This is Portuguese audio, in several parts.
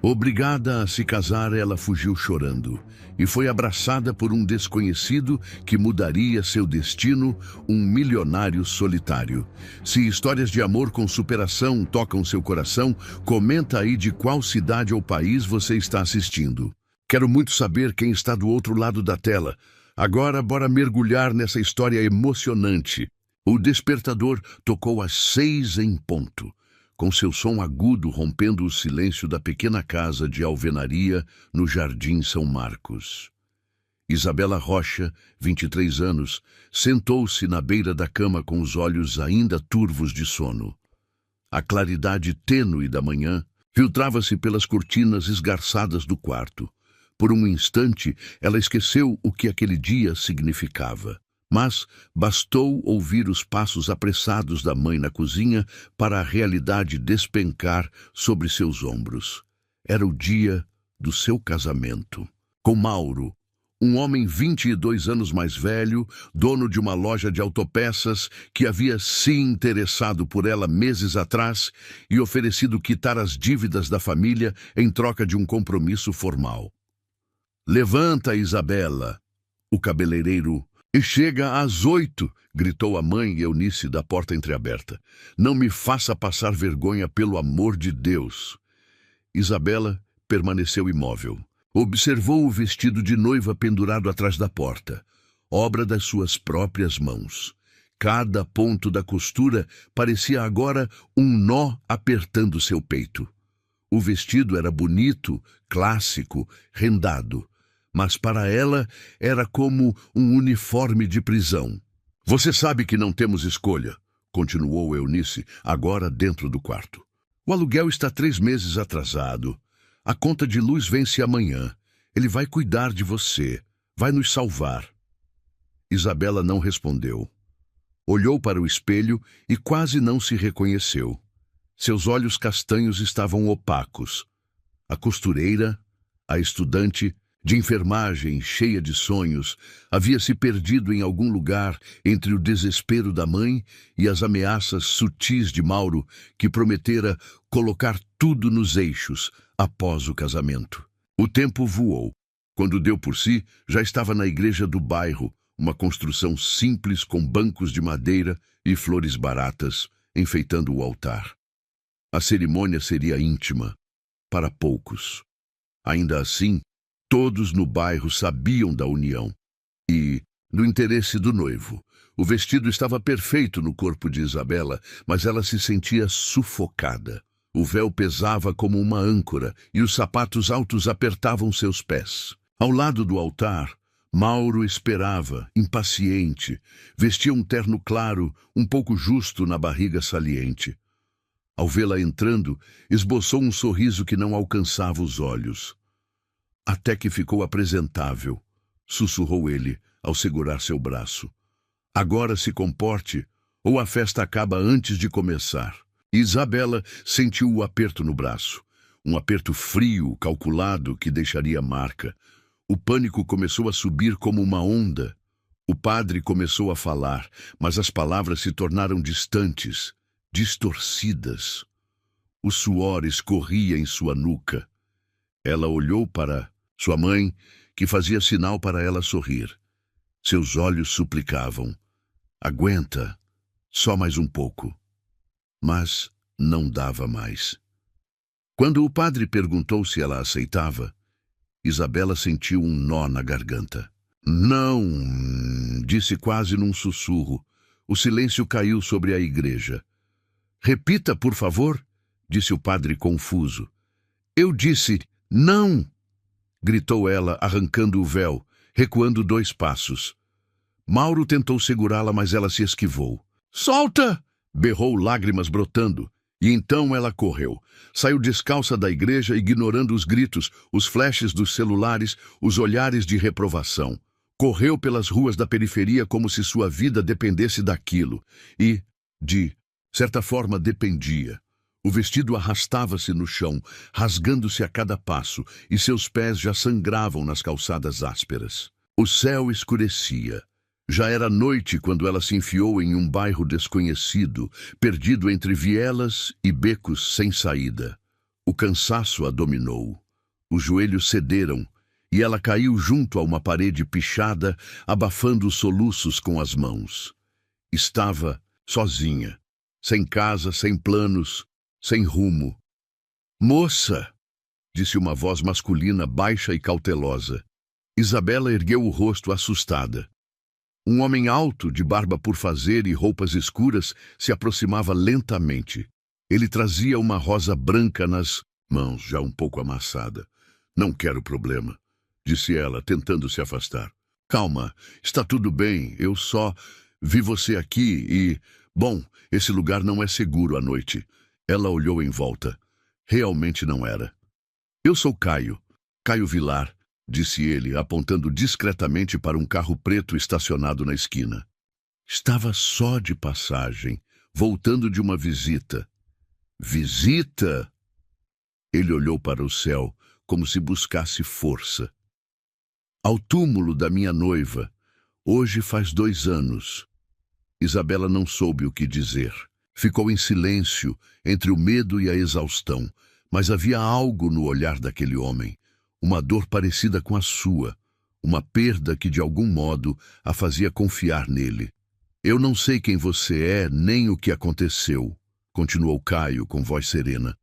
Obrigada a se casar, ela fugiu chorando e foi abraçada por um desconhecido que mudaria seu destino, um milionário solitário. Se histórias de amor com superação tocam seu coração, comenta aí de qual cidade ou país você está assistindo. Quero muito saber quem está do outro lado da tela. Agora, bora mergulhar nessa história emocionante. O despertador tocou às 6 em ponto, com seu som agudo rompendo o silêncio da pequena casa de alvenaria no Jardim São Marcos. Isabela Rocha, 23 anos, sentou-se na beira da cama com os olhos ainda turvos de sono. A claridade tênue da manhã filtrava-se pelas cortinas esgarçadas do quarto. Por um instante, ela esqueceu o que aquele dia significava. Mas bastou ouvir os passos apressados da mãe na cozinha para a realidade despencar sobre seus ombros. Era o dia do seu casamento. Com Mauro, um homem 22 anos mais velho, dono de uma loja de autopeças, que havia se interessado por ela meses atrás e oferecido quitar as dívidas da família em troca de um compromisso formal. "Levanta, Isabela!" O cabeleireiro... "E chega às 8, gritou a mãe Eunice da porta entreaberta. "Não me faça passar vergonha, pelo amor de Deus." Isabela permaneceu imóvel. Observou o vestido de noiva pendurado atrás da porta, obra das suas próprias mãos. Cada ponto da costura parecia agora um nó apertando seu peito. O vestido era bonito, clássico, rendado. Mas para ela era como um uniforme de prisão. "Você sabe que não temos escolha", continuou Eunice, agora dentro do quarto. "O aluguel está 3 meses atrasado. A conta de luz vence amanhã. Ele vai cuidar de você, vai nos salvar." Isabela não respondeu. Olhou para o espelho e quase não se reconheceu. Seus olhos castanhos estavam opacos. A costureira, a estudante de enfermagem, cheia de sonhos, havia se perdido em algum lugar entre o desespero da mãe e as ameaças sutis de Mauro, que prometera colocar tudo nos eixos após o casamento. O tempo voou. Quando deu por si, já estava na igreja do bairro, uma construção simples com bancos de madeira e flores baratas, enfeitando o altar. A cerimônia seria íntima, para poucos. Ainda assim, todos no bairro sabiam da união e do interesse do noivo. O vestido estava perfeito no corpo de Isabela, mas ela se sentia sufocada. O véu pesava como uma âncora e os sapatos altos apertavam seus pés. Ao lado do altar, Mauro esperava, impaciente. Vestia um terno claro, um pouco justo na barriga saliente. Ao vê-la entrando, esboçou um sorriso que não alcançava os olhos. "Até que ficou apresentável", sussurrou ele, ao segurar seu braço. "Agora se comporte, ou a festa acaba antes de começar." Isabela sentiu o aperto no braço. Um aperto frio, calculado, que deixaria marca. O pânico começou a subir como uma onda. O padre começou a falar, mas as palavras se tornaram distantes, distorcidas. O suor escorria em sua nuca. Ela olhou para sua mãe, que fazia sinal para ela sorrir. Seus olhos suplicavam: "Aguenta, só mais um pouco." Mas não dava mais. Quando o padre perguntou se ela aceitava, Isabela sentiu um nó na garganta. "Não", disse quase num sussurro. O silêncio caiu sobre a igreja. "Repita, por favor", disse o padre confuso. "Eu disse não", gritou ela, arrancando o véu, recuando 2 passos. Mauro tentou segurá-la, mas ela se esquivou. "Solta!", berrou, lágrimas brotando. E então ela correu. Saiu descalça da igreja, ignorando os gritos, os flashes dos celulares, os olhares de reprovação. Correu pelas ruas da periferia como se sua vida dependesse daquilo. E, de certa forma, dependia. O vestido arrastava-se no chão, rasgando-se a cada passo, e seus pés já sangravam nas calçadas ásperas. O céu escurecia. Já era noite quando ela se enfiou em um bairro desconhecido, perdido entre vielas e becos sem saída. O cansaço a dominou. Os joelhos cederam e ela caiu junto a uma parede pichada, abafando os soluços com as mãos. Estava sozinha, sem casa, sem planos, sem rumo. "Moça!" disse uma voz masculina baixa e cautelosa. Isabela ergueu o rosto assustada. Um homem alto, de barba por fazer e roupas escuras, se aproximava lentamente. Ele trazia uma rosa branca nas mãos, já um pouco amassada. "Não quero problema", disse ela, tentando se afastar. "Calma, está tudo bem, eu só vi você aqui e... Bom, esse lugar não é seguro à noite." Ela olhou em volta. Realmente não era. "Eu sou Caio Vilar", disse ele, apontando discretamente para um carro preto estacionado na esquina. Estava só de passagem, voltando de uma visita. "Visita?" Ele olhou para o céu, como se buscasse força. "Ao túmulo da minha noiva. Hoje faz 2 anos." Isabela não soube o que dizer. Ficou em silêncio, entre o medo e a exaustão, mas havia algo no olhar daquele homem, uma dor parecida com a sua, uma perda que de algum modo a fazia confiar nele. "Eu não sei quem você é, nem o que aconteceu", continuou Caio com voz serena.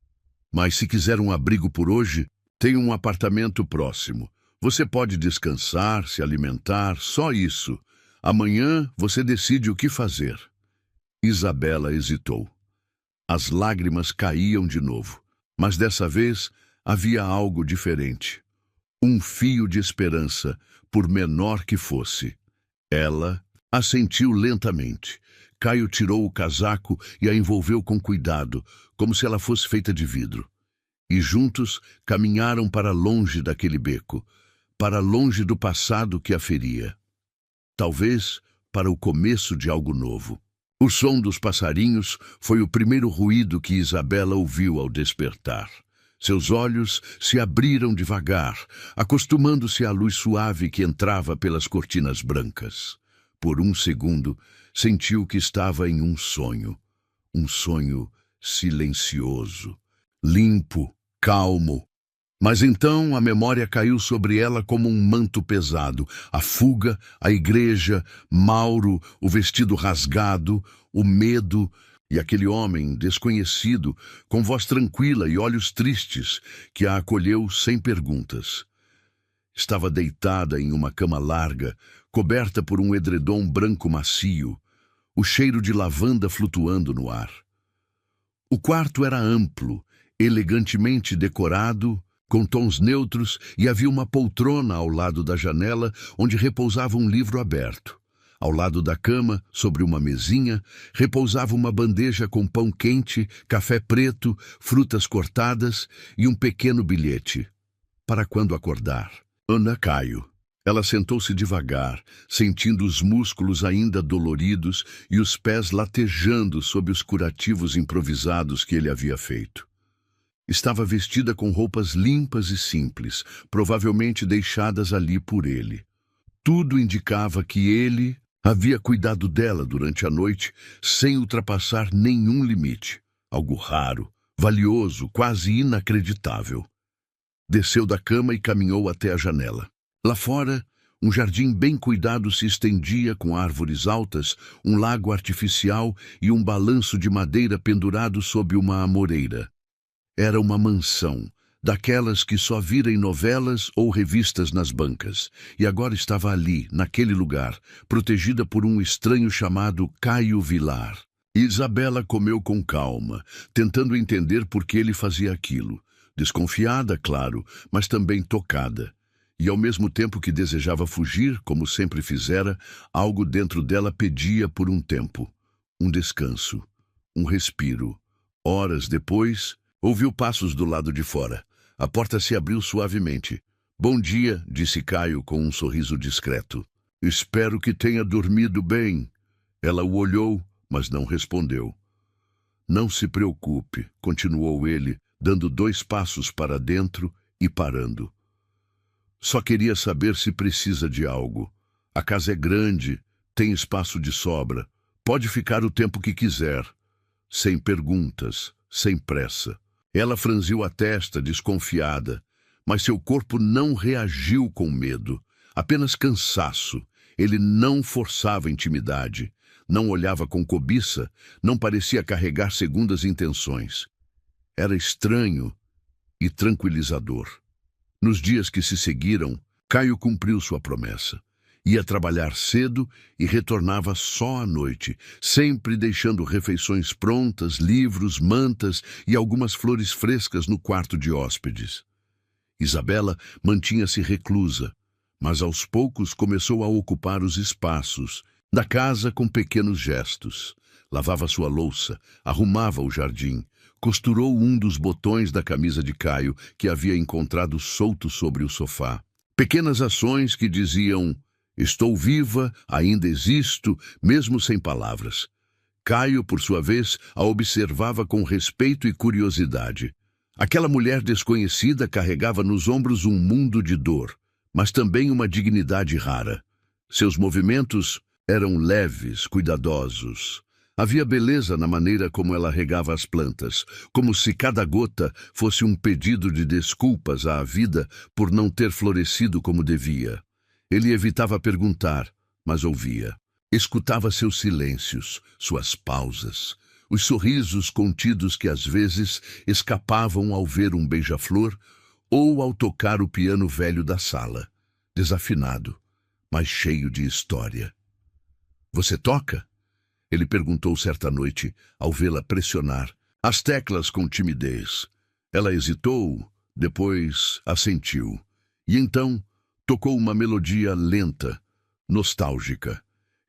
"Mas se quiser um abrigo por hoje, tem um apartamento próximo. Você pode descansar, se alimentar, só isso. Amanhã você decide o que fazer." Isabela hesitou. As lágrimas caíam de novo, mas dessa vez havia algo diferente. Um fio de esperança, por menor que fosse. Ela assentiu lentamente. Caio tirou o casaco e a envolveu com cuidado, como se ela fosse feita de vidro. E juntos caminharam para longe daquele beco, para longe do passado que a feria. Talvez para o começo de algo novo. O som dos passarinhos foi o primeiro ruído que Isabela ouviu ao despertar. Seus olhos se abriram devagar, acostumando-se à luz suave que entrava pelas cortinas brancas. Por um segundo, sentiu que estava em um sonho silencioso, limpo, calmo. Mas então a memória caiu sobre ela como um manto pesado. A fuga, a igreja, Mauro, o vestido rasgado, o medo e aquele homem desconhecido, com voz tranquila e olhos tristes, que a acolheu sem perguntas. Estava deitada em uma cama larga, coberta por um edredom branco macio, o cheiro de lavanda flutuando no ar. O quarto era amplo, elegantemente decorado, com tons neutros, e havia uma poltrona ao lado da janela, onde repousava um livro aberto. Ao lado da cama, sobre uma mesinha, repousava uma bandeja com pão quente, café preto, frutas cortadas e um pequeno bilhete. Para quando acordar. Ana Caio. Ela sentou-se devagar, sentindo os músculos ainda doloridos e os pés latejando sob os curativos improvisados que ele havia feito. Estava vestida com roupas limpas e simples, provavelmente deixadas ali por ele. Tudo indicava que ele havia cuidado dela durante a noite sem ultrapassar nenhum limite. Algo raro, valioso, quase inacreditável. Desceu da cama e caminhou até a janela. Lá fora, um jardim bem cuidado se estendia com árvores altas, um lago artificial e um balanço de madeira pendurado sob uma amoreira. Era uma mansão, daquelas que só vira em novelas ou revistas nas bancas, e agora estava ali, naquele lugar, protegida por um estranho chamado Caio Vilar. Isabela comeu com calma, tentando entender por que ele fazia aquilo. Desconfiada, claro, mas também tocada. E ao mesmo tempo que desejava fugir, como sempre fizera, algo dentro dela pedia por um tempo, um descanso, um respiro. Horas depois, ouviu passos do lado de fora. A porta se abriu suavemente. "Bom dia", disse Caio com um sorriso discreto. "Espero que tenha dormido bem." Ela o olhou, mas não respondeu. "Não se preocupe", continuou ele, dando 2 passos para dentro e parando. "Só queria saber se precisa de algo. A casa é grande, tem espaço de sobra. Pode ficar o tempo que quiser. Sem perguntas, sem pressa." Ela franziu a testa, desconfiada, mas seu corpo não reagiu com medo, apenas cansaço. Ele não forçava intimidade, não olhava com cobiça, não parecia carregar segundas intenções. Era estranho e tranquilizador. Nos dias que se seguiram, Caio cumpriu sua promessa. Ia trabalhar cedo e retornava só à noite, sempre deixando refeições prontas, livros, mantas e algumas flores frescas no quarto de hóspedes. Isabela mantinha-se reclusa, mas aos poucos começou a ocupar os espaços da casa com pequenos gestos. Lavava sua louça, arrumava o jardim, costurou um dos botões da camisa de Caio que havia encontrado solto sobre o sofá. Pequenas ações que diziam: estou viva, ainda existo, mesmo sem palavras. Caio, por sua vez, a observava com respeito e curiosidade. Aquela mulher desconhecida carregava nos ombros um mundo de dor, mas também uma dignidade rara. Seus movimentos eram leves, cuidadosos. Havia beleza na maneira como ela regava as plantas, como se cada gota fosse um pedido de desculpas à vida por não ter florescido como devia. Ele evitava perguntar, mas ouvia. Escutava seus silêncios, suas pausas, os sorrisos contidos que às vezes escapavam ao ver um beija-flor ou ao tocar o piano velho da sala, desafinado, mas cheio de história. Você toca? Ele perguntou certa noite, ao vê-la pressionar as teclas com timidez. Ela hesitou, depois assentiu. E então tocou uma melodia lenta, nostálgica.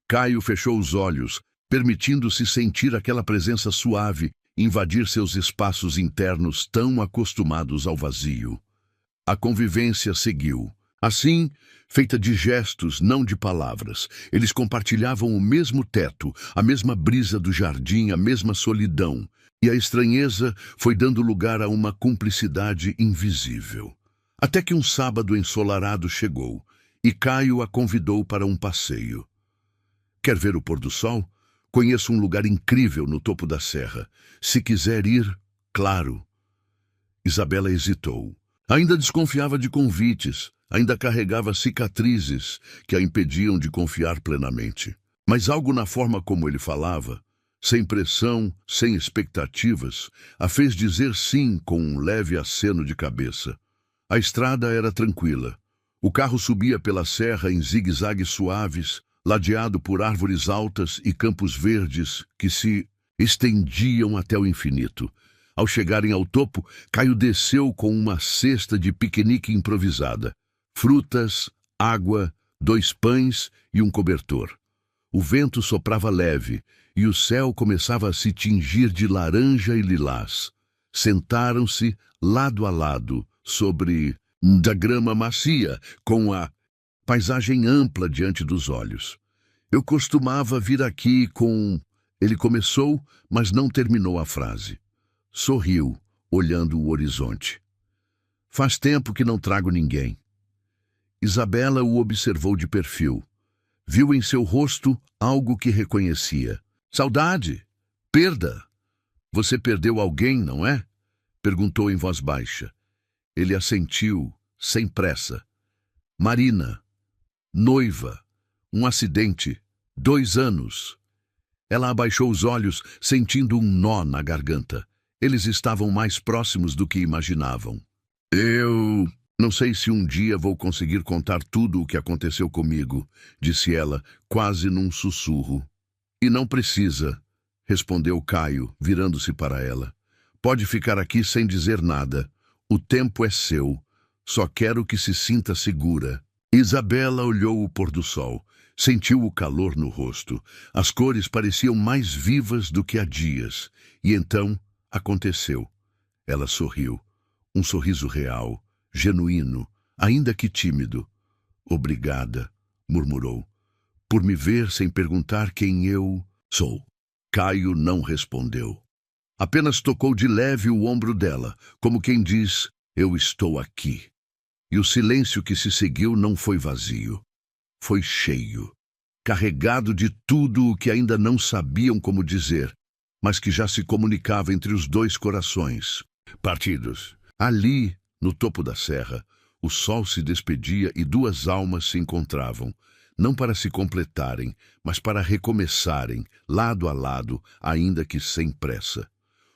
Caio fechou os olhos, permitindo-se sentir aquela presença suave invadir seus espaços internos tão acostumados ao vazio. A convivência seguiu. Assim, feita de gestos, não de palavras, eles compartilhavam o mesmo teto, a mesma brisa do jardim, a mesma solidão, e a estranheza foi dando lugar a uma cumplicidade invisível. Até que um sábado ensolarado chegou, e Caio a convidou para um passeio. Quer ver o pôr do sol? Conheço um lugar incrível no topo da serra. Se quiser ir, claro. Isabela hesitou. Ainda desconfiava de convites, ainda carregava cicatrizes que a impediam de confiar plenamente. Mas algo na forma como ele falava, sem pressão, sem expectativas, a fez dizer sim com um leve aceno de cabeça. A estrada era tranquila. O carro subia pela serra em zigue-zagues suaves, ladeado por árvores altas e campos verdes que se estendiam até o infinito. Ao chegarem ao topo, Caio desceu com uma cesta de piquenique improvisada. Frutas, água, 2 pães e um cobertor. O vento soprava leve e o céu começava a se tingir de laranja e lilás. Sentaram-se lado a lado sobre da grama macia, com a paisagem ampla diante dos olhos. Eu costumava vir aqui com... Ele começou, mas não terminou a frase. Sorriu, olhando o horizonte. Faz tempo que não trago ninguém. Isabela o observou de perfil. Viu em seu rosto algo que reconhecia. Saudade! Perda! Você perdeu alguém, não é? Perguntou em voz baixa. Ele assentiu, sem pressa. Marina. Noiva. Um acidente. 2 anos. Ela abaixou os olhos, sentindo um nó na garganta. Eles estavam mais próximos do que imaginavam. Eu não sei se um dia vou conseguir contar tudo o que aconteceu comigo, disse ela, quase num sussurro. E não precisa, respondeu Caio, virando-se para ela. Pode ficar aqui sem dizer nada. O tempo é seu. Só quero que se sinta segura. Isabela olhou o pôr do sol. Sentiu o calor no rosto. As cores pareciam mais vivas do que há dias. E então aconteceu. Ela sorriu. Um sorriso real, genuíno, ainda que tímido. Obrigada, murmurou, por me ver sem perguntar quem eu sou. Caio não respondeu. Apenas tocou de leve o ombro dela, como quem diz, eu estou aqui. E o silêncio que se seguiu não foi vazio. Foi cheio, carregado de tudo o que ainda não sabiam como dizer, mas que já se comunicava entre os 2 corações. partidos. Ali, no topo da serra, o sol se despedia e duas almas se encontravam, não para se completarem, mas para recomeçarem, lado a lado, ainda que sem pressa.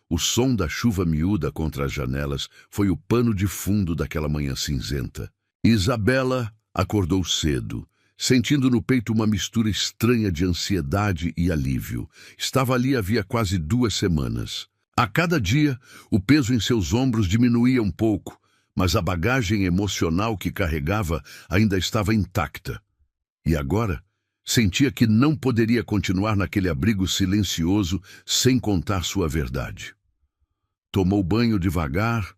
O som da chuva miúda contra as janelas foi o pano de fundo daquela manhã cinzenta. Isabela acordou cedo, sentindo no peito uma mistura estranha de ansiedade e alívio. Estava ali havia quase 2 semanas. A cada dia, o peso em seus ombros diminuía um pouco, mas a bagagem emocional que carregava ainda estava intacta. E agora, sentia que não poderia continuar naquele abrigo silencioso sem contar sua verdade. Tomou banho devagar,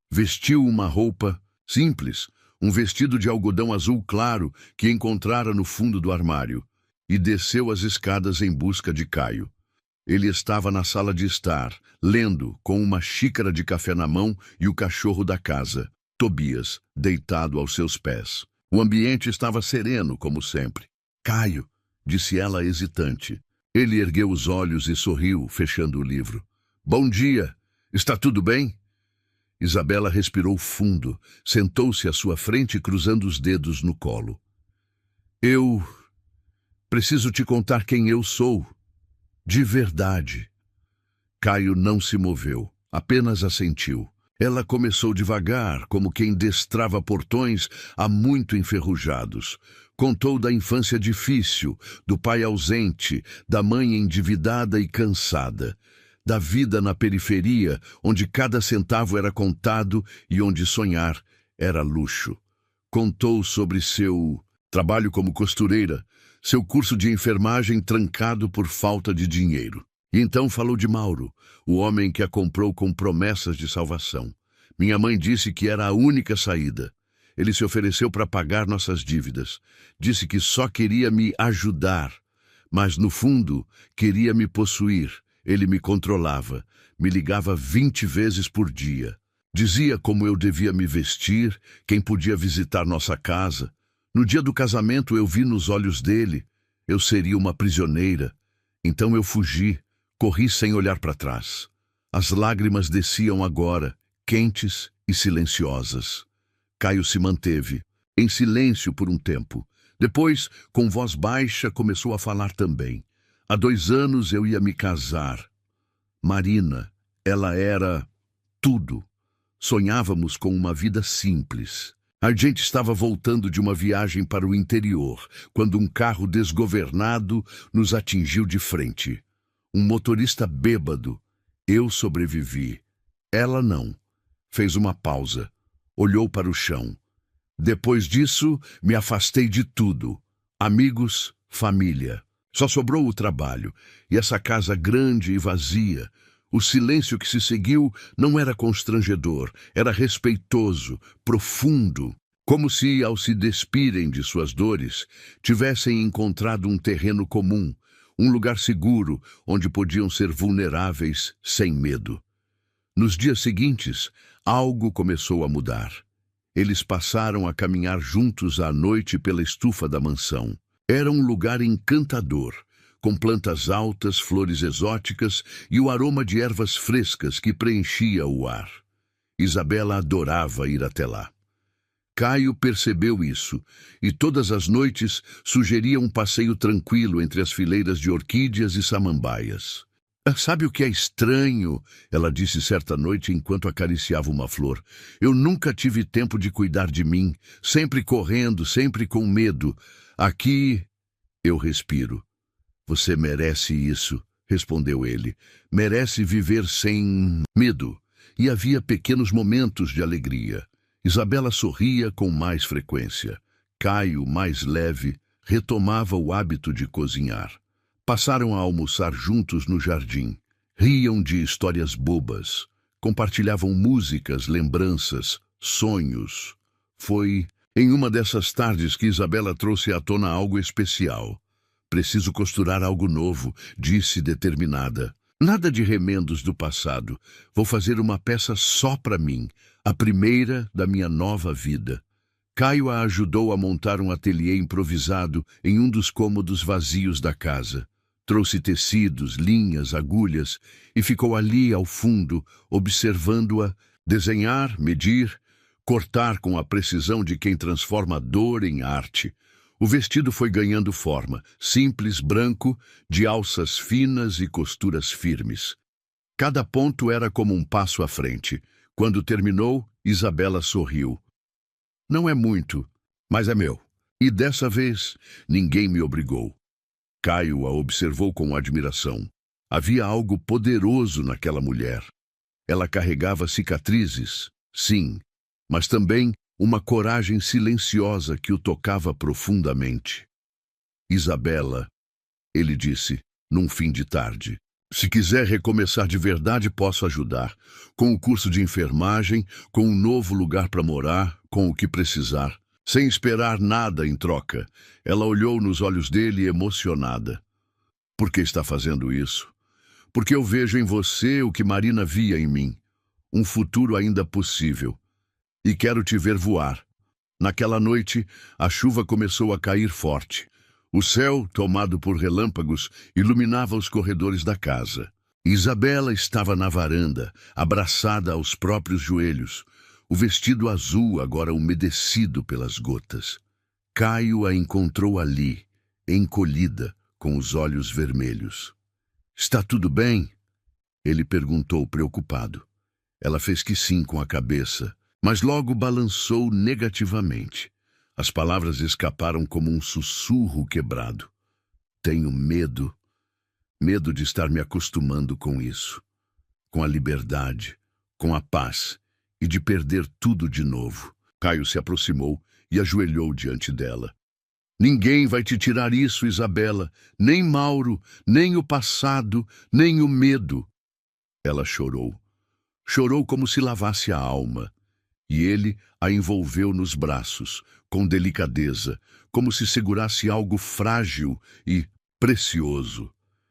vestiu uma roupa simples, um vestido de algodão azul claro que encontrara no fundo do armário, e desceu as escadas em busca de Caio. Ele estava na sala de estar, lendo, com uma xícara de café na mão e o cachorro da casa, Tobias, deitado aos seus pés. O ambiente estava sereno, como sempre. Caio, disse ela hesitante. Ele ergueu os olhos e sorriu, fechando o livro. Bom dia. Está tudo bem? Isabela respirou fundo, sentou-se à sua frente cruzando os dedos no colo. Eu preciso te contar quem eu sou. De verdade. Caio não se moveu, apenas assentiu. Ela começou devagar, como quem destrava portões há muito enferrujados. Contou da infância difícil, do pai ausente, da mãe endividada e cansada, da vida na periferia, onde cada centavo era contado e onde sonhar era luxo. Contou sobre seu trabalho como costureira, seu curso de enfermagem trancado por falta de dinheiro. E então falou de Mauro, o homem que a comprou com promessas de salvação. Minha mãe disse que era a única saída. Ele se ofereceu para pagar nossas dívidas. Disse que só queria me ajudar, mas no fundo queria me possuir. Ele me controlava, me ligava 20 vezes por dia. Dizia como eu devia me vestir, quem podia visitar nossa casa. No dia do casamento eu vi nos olhos dele, eu seria uma prisioneira. Então eu fugi, corri sem olhar para trás. As lágrimas desciam agora, quentes e silenciosas. Caio se manteve, em silêncio por um tempo. Depois, com voz baixa, começou a falar também. Há 2 anos eu ia me casar. Marina, ela era tudo. Sonhávamos com uma vida simples. A gente estava voltando de uma viagem para o interior, quando um carro desgovernado nos atingiu de frente. Um motorista bêbado. Eu sobrevivi. Ela não. Fez uma pausa. Olhou para o chão. Depois disso, me afastei de tudo. Amigos, família. Só sobrou o trabalho, e essa casa grande e vazia. O silêncio que se seguiu não era constrangedor, era respeitoso, profundo, como se, ao se despirem de suas dores, tivessem encontrado um terreno comum, um lugar seguro onde podiam ser vulneráveis sem medo. Nos dias seguintes, algo começou a mudar. Eles passaram a caminhar juntos à noite pela estufa da mansão. Era um lugar encantador, com plantas altas, flores exóticas e o aroma de ervas frescas que preenchia o ar. Isabela adorava ir até lá. Caio percebeu isso, e todas as noites sugeria um passeio tranquilo entre as fileiras de orquídeas e samambaias. Sabe o que é estranho? Ela disse certa noite enquanto acariciava uma flor. Eu nunca tive tempo de cuidar de mim, sempre correndo, sempre com medo. Aqui eu respiro. Você merece isso, respondeu ele. Merece viver sem medo. E havia pequenos momentos de alegria. Isabela sorria com mais frequência. Caio, mais leve, retomava o hábito de cozinhar. Passaram a almoçar juntos no jardim. Riam de histórias bobas. Compartilhavam músicas, lembranças, sonhos. Foi em uma dessas tardes que Isabela trouxe à tona algo especial. Preciso costurar algo novo, disse determinada. Nada de remendos do passado. Vou fazer uma peça só para mim, a primeira da minha nova vida. Caio a ajudou a montar um ateliê improvisado em um dos cômodos vazios da casa. Trouxe tecidos, linhas, agulhas e ficou ali ao fundo, observando-a Desenhar, medir, cortar com a precisão de quem transforma a dor em arte. O vestido foi ganhando forma, simples, branco, de alças finas e costuras firmes. Cada ponto era como um passo à frente. Quando terminou, Isabela sorriu. Não é muito, mas é meu. E dessa vez, ninguém me obrigou. Caio a observou com admiração. Havia algo poderoso naquela mulher. Ela carregava cicatrizes, sim, mas também uma coragem silenciosa que o tocava profundamente. Isabela, ele disse, num fim de tarde. Se quiser recomeçar de verdade, posso ajudar. Com o curso de enfermagem, com um novo lugar para morar, com o que precisar. Sem esperar nada em troca. Ela olhou nos olhos dele emocionada. Por que está fazendo isso? Porque eu vejo em você o que Marina via em mim. Um futuro ainda possível. E quero te ver voar. Naquela noite, a chuva começou a cair forte. O céu, tomado por relâmpagos, iluminava os corredores da casa. Isabela estava na varanda, abraçada aos próprios joelhos, o vestido azul agora umedecido pelas gotas. Caio a encontrou ali, encolhida, com os olhos vermelhos. Está tudo bem? Ele perguntou preocupado. Ela fez que sim com a cabeça, mas logo balançou negativamente. As palavras escaparam como um sussurro quebrado. Tenho medo. Medo de estar me acostumando com isso. Com a liberdade, com a paz e de perder tudo de novo. Caio se aproximou e ajoelhou diante dela. Ninguém vai te tirar isso, Isabela. Nem Mauro, nem o passado, nem o medo. Ela chorou. Chorou como se lavasse a alma. E ele a envolveu nos braços, com delicadeza, como se segurasse algo frágil e precioso.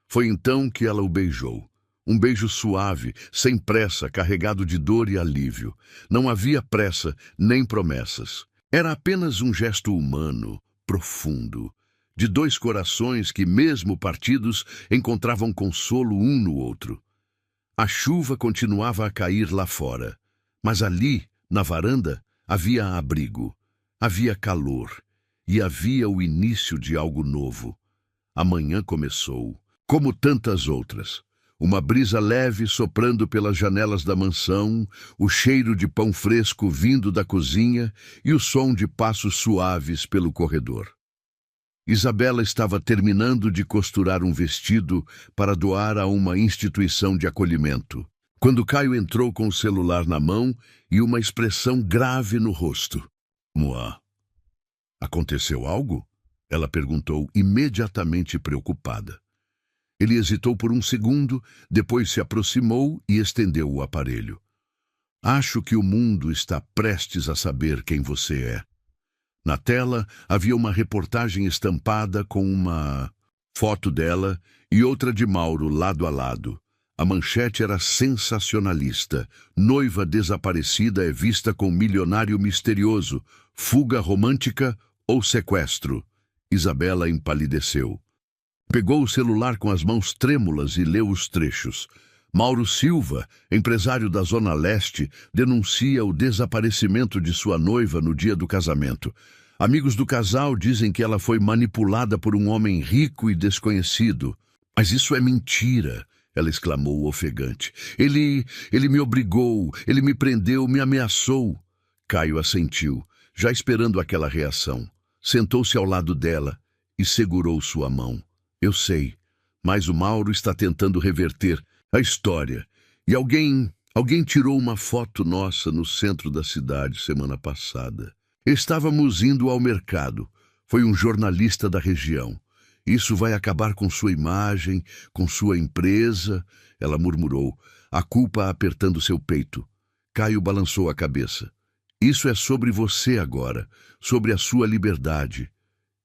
Foi então que ela o beijou. Um beijo suave, sem pressa, carregado de dor e alívio. Não havia pressa, nem promessas. Era apenas um gesto humano, profundo, de dois corações que, mesmo partidos, encontravam consolo um no outro. A chuva continuava a cair lá fora, mas ali, na varanda, havia abrigo, havia calor e havia o início de algo novo. A manhã começou, como tantas outras. Uma brisa leve soprando pelas janelas da mansão, o cheiro de pão fresco vindo da cozinha e o som de passos suaves pelo corredor. Isabela estava terminando de costurar um vestido para doar a uma instituição de acolhimento, quando Caio entrou com o celular na mão e uma expressão grave no rosto. Moá. Aconteceu algo? Ela perguntou, imediatamente preocupada. Ele hesitou por um segundo, depois se aproximou e estendeu o aparelho. Acho que o mundo está prestes a saber quem você é. Na tela havia uma reportagem estampada com uma foto dela e outra de Mauro lado a lado. A manchete era sensacionalista. Noiva desaparecida é vista com milionário misterioso. Fuga romântica ou sequestro? Isabela empalideceu. Pegou o celular com as mãos trêmulas e leu os trechos. Mauro Silva, empresário da Zona Leste, denuncia o desaparecimento de sua noiva no dia do casamento. Amigos do casal dizem que ela foi manipulada por um homem rico e desconhecido. Mas isso é mentira, ela exclamou ofegante. Ele me obrigou, ele me prendeu, me ameaçou. Caio assentiu, já esperando aquela reação. Sentou-se ao lado dela e segurou sua mão. Eu sei, mas o Mauro está tentando reverter a história. E alguém tirou uma foto nossa no centro da cidade semana passada. Estávamos indo ao mercado. Foi um jornalista da região. Isso vai acabar com sua imagem, com sua empresa, ela murmurou, a culpa apertando seu peito. Caio balançou a cabeça. Isso é sobre você agora, sobre a sua liberdade.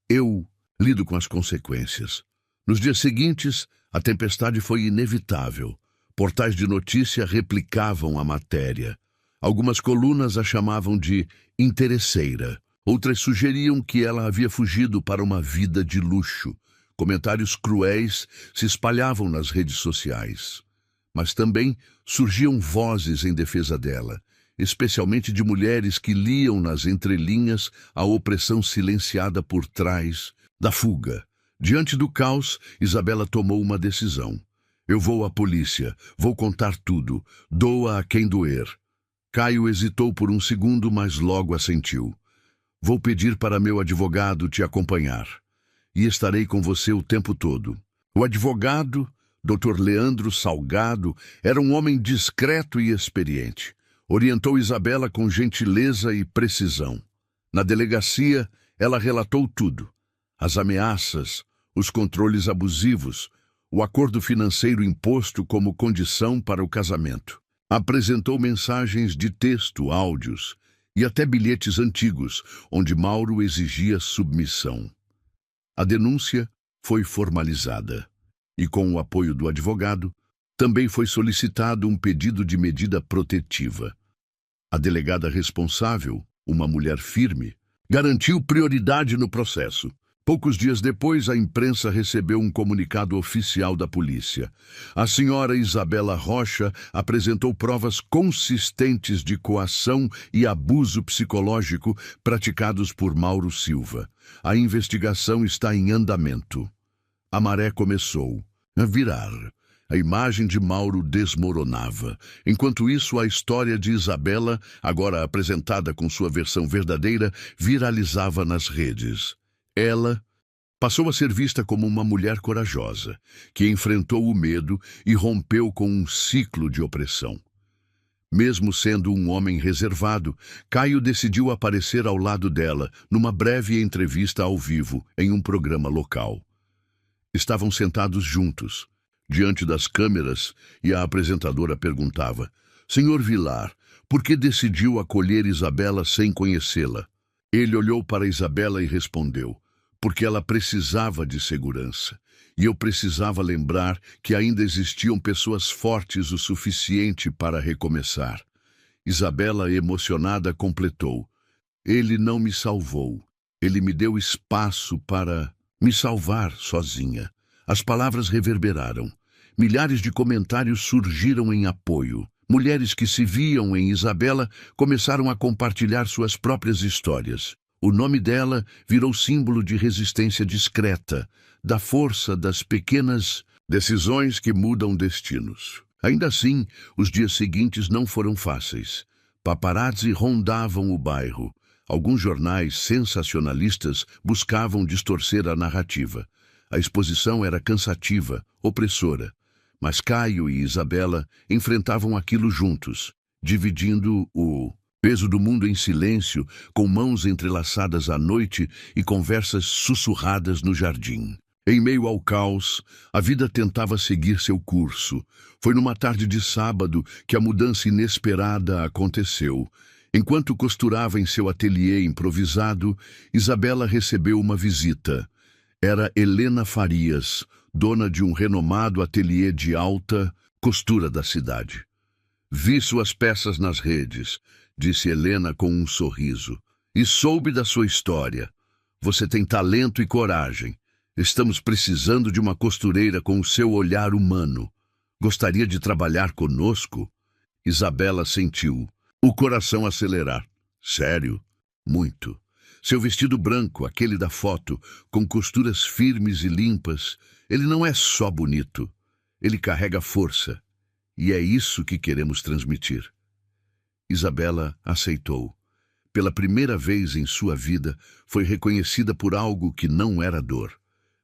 Eu lido com as consequências. Nos dias seguintes, a tempestade foi inevitável. Portais de notícia replicavam a matéria. Algumas colunas a chamavam de interesseira. Outras sugeriam que ela havia fugido para uma vida de luxo. Comentários cruéis se espalhavam nas redes sociais. Mas também surgiam vozes em defesa dela. especialmente de mulheres que liam nas entrelinhas a opressão silenciada por trás da fuga. Diante do caos, Isabela tomou uma decisão. Eu vou à polícia, vou contar tudo, doa a quem doer. Caio hesitou por um segundo, mas logo assentiu. Vou pedir para meu advogado te acompanhar. E estarei com você o tempo todo. O advogado, Dr. Leandro Salgado, era um homem discreto e experiente. Orientou Isabela com gentileza e precisão. Na delegacia, ela relatou tudo. As ameaças, os controles abusivos, o acordo financeiro imposto como condição para o casamento. Apresentou mensagens de texto, áudios e até bilhetes antigos, onde Mauro exigia submissão. A denúncia foi formalizada e, com o apoio do advogado, também foi solicitado um pedido de medida protetiva. A delegada responsável, uma mulher firme, garantiu prioridade no processo. Poucos dias depois, a imprensa recebeu um comunicado oficial da polícia. A senhora Isabela Rocha apresentou provas consistentes de coação e abuso psicológico praticados por Mauro Silva. A investigação está em andamento. A maré começou a virar. A imagem de Mauro desmoronava. Enquanto isso, a história de Isabela, agora apresentada com sua versão verdadeira, viralizava nas redes. Ela passou a ser vista como uma mulher corajosa, que enfrentou o medo e rompeu com um ciclo de opressão. Mesmo sendo um homem reservado, Caio decidiu aparecer ao lado dela numa breve entrevista ao vivo em um programa local. Estavam sentados juntos, diante das câmeras, e a apresentadora perguntava: Senhor Vilar, por que decidiu acolher Isabela sem conhecê-la? Ele olhou para Isabela e respondeu: porque ela precisava de segurança. E eu precisava lembrar que ainda existiam pessoas fortes o suficiente para recomeçar. Isabela, emocionada, completou: ele não me salvou. Ele me deu espaço para me salvar sozinha. As palavras reverberaram. Milhares de comentários surgiram em apoio. Mulheres que se viam em Isabela começaram a compartilhar suas próprias histórias. O nome dela virou símbolo de resistência discreta, da força das pequenas decisões que mudam destinos. Ainda assim, os dias seguintes não foram fáceis. Paparazzi rondavam o bairro. Alguns jornais sensacionalistas buscavam distorcer a narrativa. A exposição era cansativa, opressora. Mas Caio e Isabela enfrentavam aquilo juntos, dividindo o peso do mundo em silêncio, com mãos entrelaçadas à noite e conversas sussurradas no jardim. Em meio ao caos, a vida tentava seguir seu curso. Foi numa tarde de sábado que a mudança inesperada aconteceu. Enquanto costurava em seu ateliê improvisado, Isabela recebeu uma visita. Era Helena Farias, dona de um renomado ateliê de alta costura da cidade. Vi suas peças nas redes, disse Helena com um sorriso, e soube da sua história. Você tem talento e coragem. Estamos precisando de uma costureira com o seu olhar humano. Gostaria de trabalhar conosco? Isabela sentiu o coração acelerar. Sério? Muito. Seu vestido branco, aquele da foto, com costuras firmes e limpas, ele não é só bonito. Ele carrega força. E é isso que queremos transmitir. Isabela aceitou. Pela primeira vez em sua vida, foi reconhecida por algo que não era dor.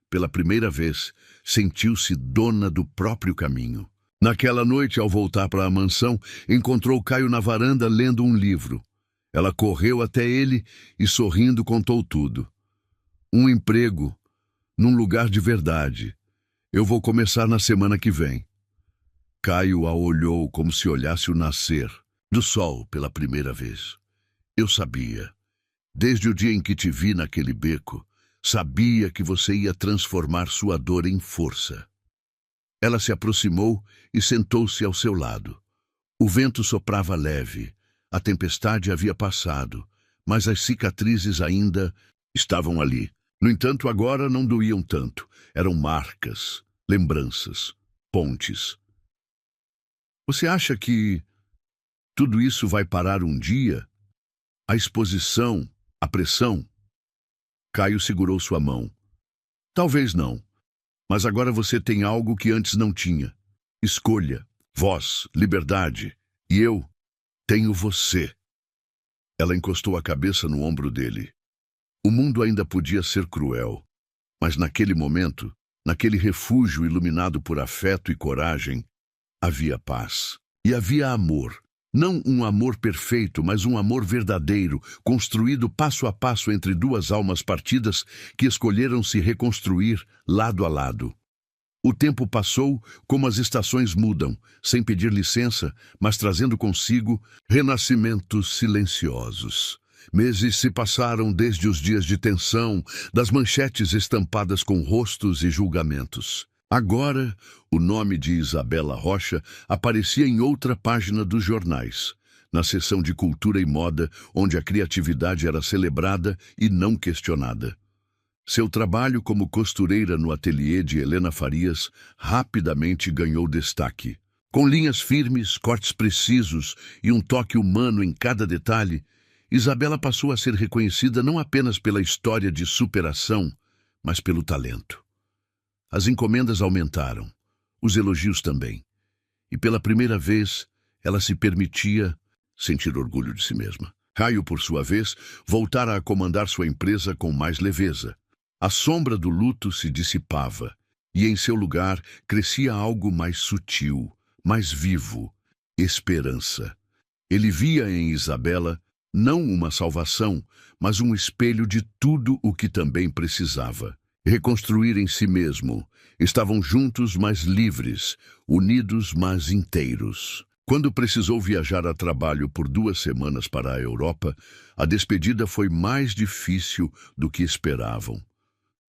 Pela primeira vez, sentiu-se dona do próprio caminho. Naquela noite, ao voltar para a mansão, encontrou Caio na varanda lendo um livro. Ela correu até ele e, sorrindo, contou tudo. Um emprego, num lugar de verdade. Eu vou começar na semana que vem. Caio a olhou como se olhasse o nascer do sol pela primeira vez. Eu sabia. Desde o dia em que te vi naquele beco, sabia que você ia transformar sua dor em força. Ela se aproximou e sentou-se ao seu lado. O vento soprava leve. A tempestade havia passado, mas as cicatrizes ainda estavam ali. No entanto, agora não doíam tanto. Eram marcas, lembranças, pontes. Você acha que Tudo isso vai parar um dia? A exposição, a pressão. Caio segurou sua mão. Talvez não, mas agora você tem algo que antes não tinha. Escolha, voz, liberdade. E eu tenho você. Ela encostou a cabeça no ombro dele. O mundo ainda podia ser cruel, mas naquele momento, naquele refúgio iluminado por afeto e coragem, havia paz. E havia amor. Não um amor perfeito, mas um amor verdadeiro, construído passo a passo entre duas almas partidas que escolheram se reconstruir lado a lado. O tempo passou como as estações mudam, sem pedir licença, mas trazendo consigo renascimentos silenciosos. Meses se passaram desde os dias de tensão, das manchetes estampadas com rostos e julgamentos. Agora, o nome de Isabela Rocha aparecia em outra página dos jornais, na seção de cultura e moda, onde a criatividade era celebrada e não questionada. Seu trabalho como costureira no ateliê de Helena Farias rapidamente ganhou destaque. Com linhas firmes, cortes precisos e um toque humano em cada detalhe, Isabela passou a ser reconhecida não apenas pela história de superação, mas pelo talento. As encomendas aumentaram, os elogios também. E pela primeira vez, ela se permitia sentir orgulho de si mesma. Caio, por sua vez, voltara a comandar sua empresa com mais leveza. A sombra do luto se dissipava, e em seu lugar crescia algo mais sutil, mais vivo, esperança. Ele via em Isabela não uma salvação, mas um espelho de tudo o que também precisava. Reconstruir em si mesmo. Estavam juntos, mas livres, unidos, mas inteiros. Quando precisou viajar a trabalho por 2 semanas para a Europa, a despedida foi mais difícil do que esperavam.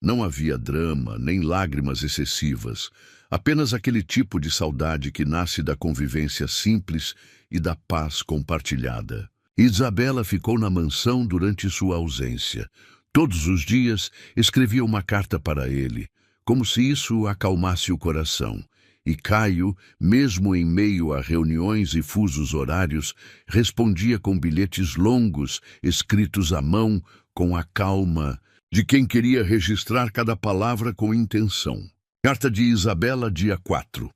Não havia drama, nem lágrimas excessivas, apenas aquele tipo de saudade que nasce da convivência simples e da paz compartilhada. Isabela ficou na mansão durante sua ausência. Todos os dias escrevia uma carta para ele, como se isso acalmasse o coração. E Caio, mesmo em meio a reuniões e fusos horários, respondia com bilhetes longos, escritos à mão, com a calma de quem queria registrar cada palavra com intenção. Carta de Isabela, dia 4.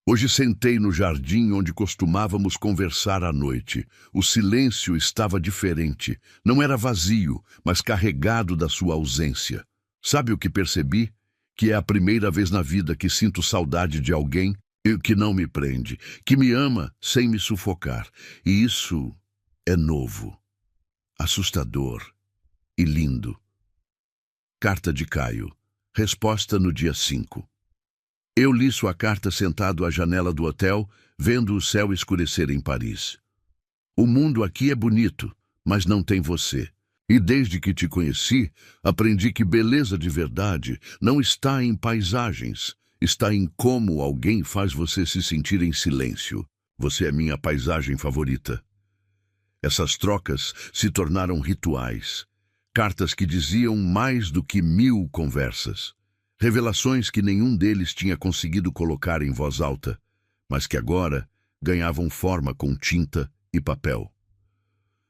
Hoje sentei no jardim onde costumávamos conversar à noite. O silêncio estava diferente. Não era vazio, mas carregado da sua ausência. Sabe o que percebi? Que é a primeira vez na vida que sinto saudade de alguém que não me prende, que me ama sem me sufocar. E isso é novo, assustador e lindo. Carta de Caio. Resposta no dia 5. Eu li sua carta sentado à janela do hotel, vendo o céu escurecer em Paris. O mundo aqui é bonito, mas não tem você. E desde que te conheci, aprendi que beleza de verdade não está em paisagens, está em como alguém faz você se sentir em silêncio. Você é minha paisagem favorita. Essas trocas se tornaram rituais. Cartas que diziam mais do que 1000 conversas. Revelações que nenhum deles tinha conseguido colocar em voz alta, mas que agora ganhavam forma com tinta e papel.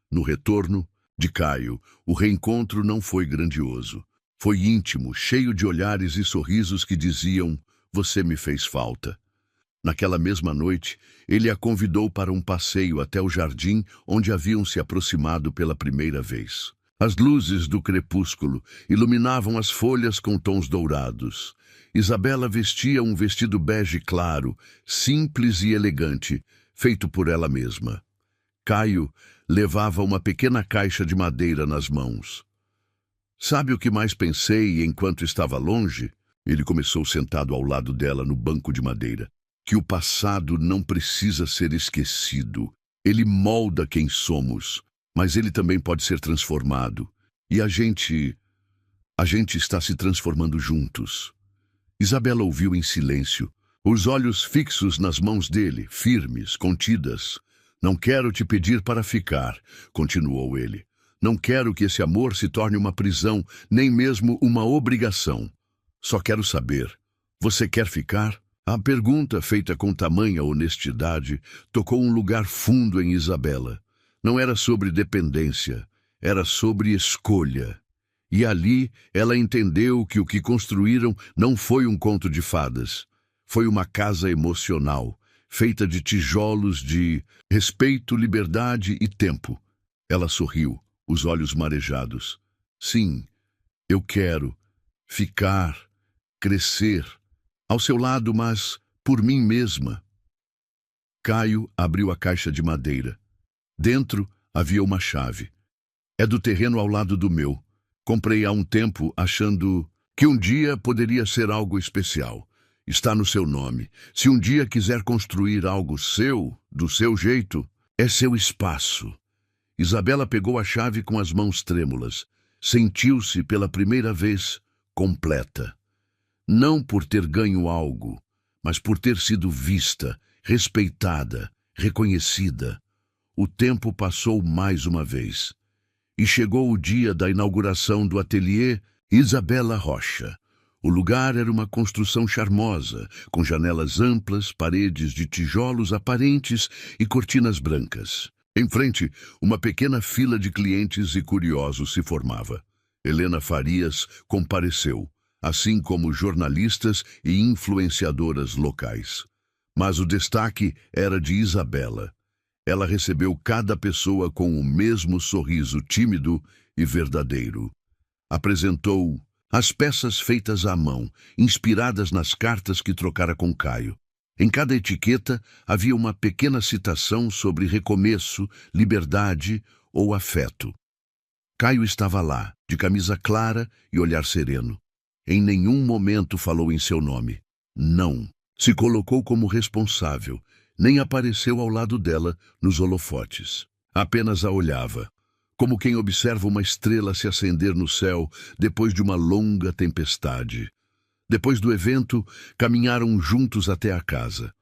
No retorno de Caio, o reencontro não foi grandioso. Foi íntimo, cheio de olhares e sorrisos que diziam: "Você me fez falta". Naquela mesma noite, ele a convidou para um passeio até o jardim onde haviam se aproximado pela primeira vez. As luzes do crepúsculo iluminavam as folhas com tons dourados. Isabela vestia um vestido bege claro, simples e elegante, feito por ela mesma. Caio levava uma pequena caixa de madeira nas mãos. Sabe o que mais pensei enquanto estava longe? Ele começou sentado ao lado dela no banco de madeira. Que o passado não precisa ser esquecido. Ele molda quem somos. Mas ele também pode ser transformado. E a gente está se transformando juntos. Isabela ouviu em silêncio, os olhos fixos nas mãos dele, firmes, contidas. "Não quero te pedir para ficar", continuou ele. "Não quero que esse amor se torne uma prisão, nem mesmo uma obrigação. Só quero saber, você quer ficar?" A pergunta, feita com tamanha honestidade, tocou um lugar fundo em Isabela. Não era sobre dependência, era sobre escolha. E ali ela entendeu que o que construíram não foi um conto de fadas. Foi uma casa emocional, feita de tijolos de respeito, liberdade e tempo. Ela sorriu, os olhos marejados. Sim, eu quero ficar, crescer, ao seu lado, mas por mim mesma. Caio abriu a caixa de madeira. Dentro havia uma chave. É do terreno ao lado do meu. Comprei há um tempo, achando que um dia poderia ser algo especial. Está no seu nome. Se um dia quiser construir algo seu, do seu jeito, é seu espaço. Isabela pegou a chave com as mãos trêmulas. Sentiu-se pela primeira vez completa. Não por ter ganho algo, mas por ter sido vista, respeitada, reconhecida. O tempo passou mais uma vez. E chegou o dia da inauguração do ateliê Isabela Rocha. O lugar era uma construção charmosa, com janelas amplas, paredes de tijolos aparentes e cortinas brancas. Em frente, uma pequena fila de clientes e curiosos se formava. Helena Farias compareceu, assim como jornalistas e influenciadoras locais. Mas o destaque era de Isabela. Ela recebeu cada pessoa com o mesmo sorriso tímido e verdadeiro. Apresentou as peças feitas à mão, inspiradas nas cartas que trocara com Caio. Em cada etiqueta havia uma pequena citação sobre recomeço, liberdade ou afeto. Caio estava lá, de camisa clara e olhar sereno. Em nenhum momento falou em seu nome. Não. Se colocou como responsável, nem apareceu ao lado dela nos holofotes. Apenas a olhava, como quem observa uma estrela se acender no céu depois de uma longa tempestade. Depois do evento, caminharam juntos até a casa,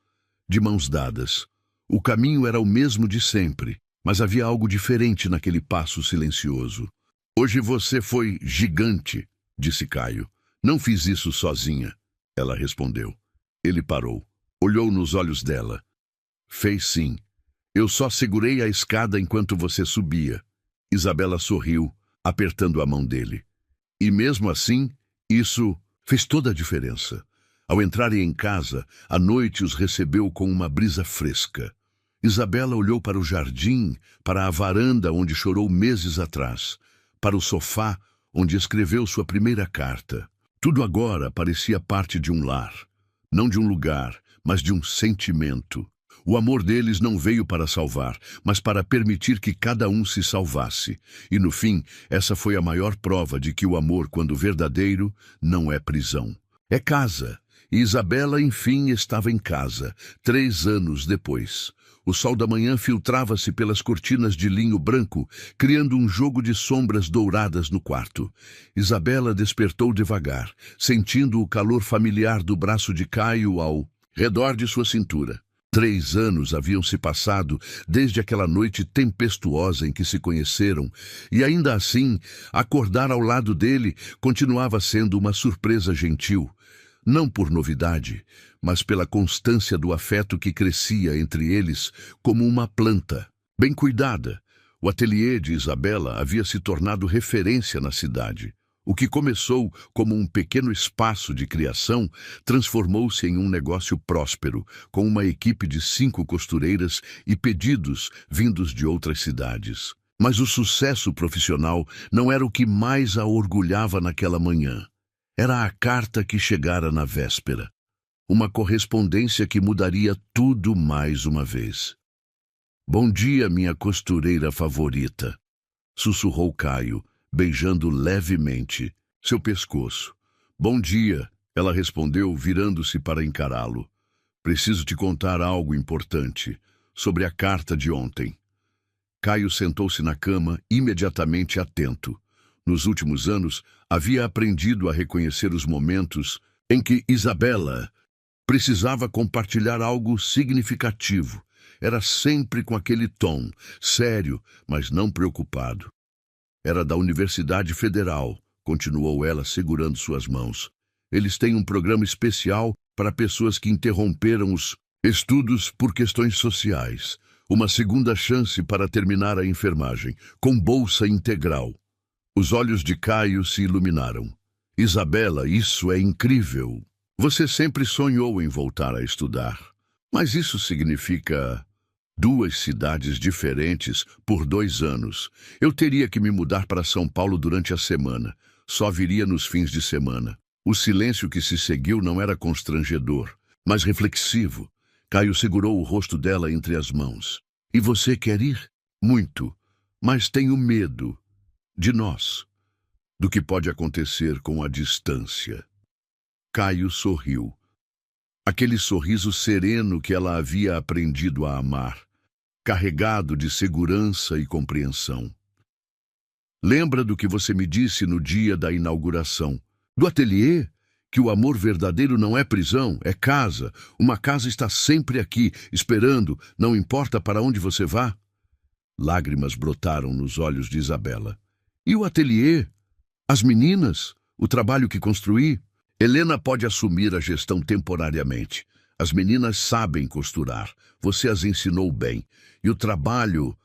de mãos dadas. O caminho era o mesmo de sempre, mas havia algo diferente naquele passo silencioso. Hoje você foi gigante, disse Caio. Não fiz isso sozinha, ela respondeu. Ele parou, olhou nos olhos dela. Fez sim. Eu só segurei a escada enquanto você subia. Isabela sorriu, apertando a mão dele. E mesmo assim, isso fez toda a diferença. Ao entrarem em casa, a noite os recebeu com uma brisa fresca. Isabela olhou para o jardim, para a varanda onde chorou meses atrás, para o sofá onde escreveu sua primeira carta. Tudo agora parecia parte de um lar. Não de um lugar, mas de um sentimento. O amor deles não veio para salvar, mas para permitir que cada um se salvasse. E no fim, essa foi a maior prova de que o amor, quando verdadeiro, não é prisão. É casa. E Isabela, enfim, estava em casa, 3 anos depois. O sol da manhã filtrava-se pelas cortinas de linho branco, criando um jogo de sombras douradas no quarto. Isabela despertou devagar, sentindo o calor familiar do braço de Caio ao redor de sua cintura. 3 anos haviam se passado desde aquela noite tempestuosa em que se conheceram, e ainda assim, acordar ao lado dele continuava sendo uma surpresa gentil. Não por novidade, mas pela constância do afeto que crescia entre eles como uma planta. Bem cuidada, o ateliê de Isabela havia se tornado referência na cidade. O que começou como um pequeno espaço de criação transformou-se em um negócio próspero, com uma equipe de 5 costureiras e pedidos vindos de outras cidades. Mas o sucesso profissional não era o que mais a orgulhava naquela manhã. Era a carta que chegara na véspera. Uma correspondência que mudaria tudo mais uma vez. Bom dia, minha costureira favorita, sussurrou Caio, beijando levemente seu pescoço. Bom dia, ela respondeu, virando-se para encará-lo. Preciso te contar algo importante sobre a carta de ontem. Caio sentou-se na cama, imediatamente atento. Nos últimos anos, havia aprendido a reconhecer os momentos em que Isabela precisava compartilhar algo significativo. Era sempre com aquele tom, sério, mas não preocupado. Era da Universidade Federal, continuou ela segurando suas mãos. Eles têm um programa especial para pessoas que interromperam os estudos por questões sociais. Uma segunda chance para terminar a enfermagem, com bolsa integral. Os olhos de Caio se iluminaram. Isabela, isso é incrível. Você sempre sonhou em voltar a estudar. Mas isso significa 2 cidades diferentes por 2 anos. Eu teria que me mudar para São Paulo durante a semana. Só viria nos fins de semana. O silêncio que se seguiu não era constrangedor, mas reflexivo. Caio segurou o rosto dela entre as mãos. E você quer ir? Muito. Mas tenho medo de nós, do que pode acontecer com a distância. Caio sorriu. Aquele sorriso sereno que ela havia aprendido a amar, carregado de segurança e compreensão. Lembra do que você me disse no dia da inauguração? Do ateliê? Que o amor verdadeiro não é prisão, é casa. Uma casa está sempre aqui, esperando, não importa para onde você vá. Lágrimas brotaram nos olhos de Isabela. E o ateliê? As meninas? O trabalho que construí? Helena pode assumir a gestão temporariamente. As meninas sabem costurar. Você as ensinou bem. E o trabalho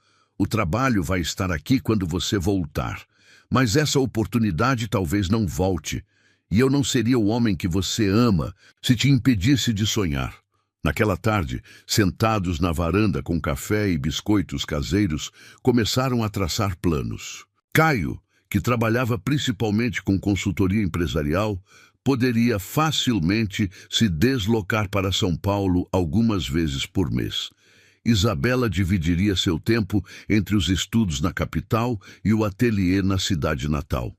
vai estar aqui quando você voltar. Mas essa oportunidade talvez não volte. E eu não seria o homem que você ama se te impedisse de sonhar. Naquela tarde, sentados na varanda com café e biscoitos caseiros, começaram a traçar planos. Caio, que trabalhava principalmente com consultoria empresarial, poderia facilmente se deslocar para São Paulo algumas vezes por mês. Isabela dividiria seu tempo entre os estudos na capital e o ateliê na cidade natal.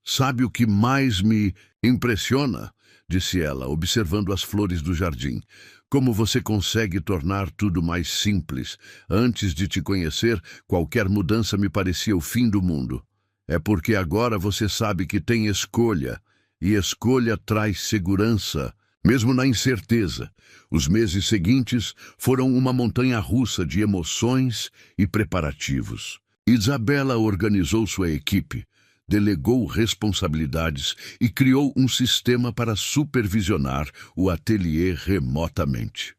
Sabe o que mais me impressiona? Disse ela, observando as flores do jardim. Como você consegue tornar tudo mais simples. Antes de te conhecer, qualquer mudança me parecia o fim do mundo. É porque agora você sabe que tem escolha, e escolha traz segurança, mesmo na incerteza. Os meses seguintes foram uma montanha-russa de emoções e preparativos. Isabela organizou sua equipe, delegou responsabilidades e criou um sistema para supervisionar o ateliê remotamente.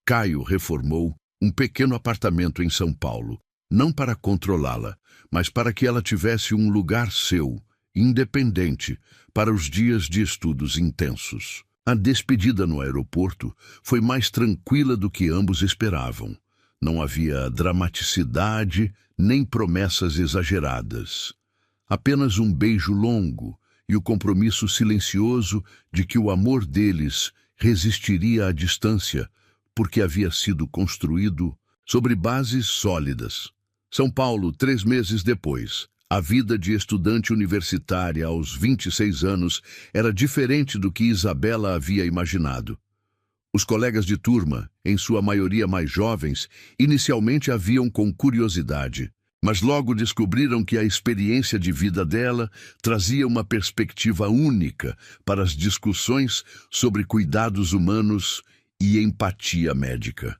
Caio reformou um pequeno apartamento em São Paulo, não para controlá-la, mas para que ela tivesse um lugar seu, independente, para os dias de estudos intensos. A despedida no aeroporto foi mais tranquila do que ambos esperavam. Não havia dramaticidade nem promessas exageradas. Apenas um beijo longo e o compromisso silencioso de que o amor deles resistiria à distância, porque havia sido construído sobre bases sólidas. São Paulo, 3 meses depois. A vida de estudante universitária aos 26 anos era diferente do que Isabela havia imaginado. Os colegas de turma, em sua maioria mais jovens, inicialmente a viam com curiosidade, mas logo descobriram que a experiência de vida dela trazia uma perspectiva única para as discussões sobre cuidados humanos e empatia médica.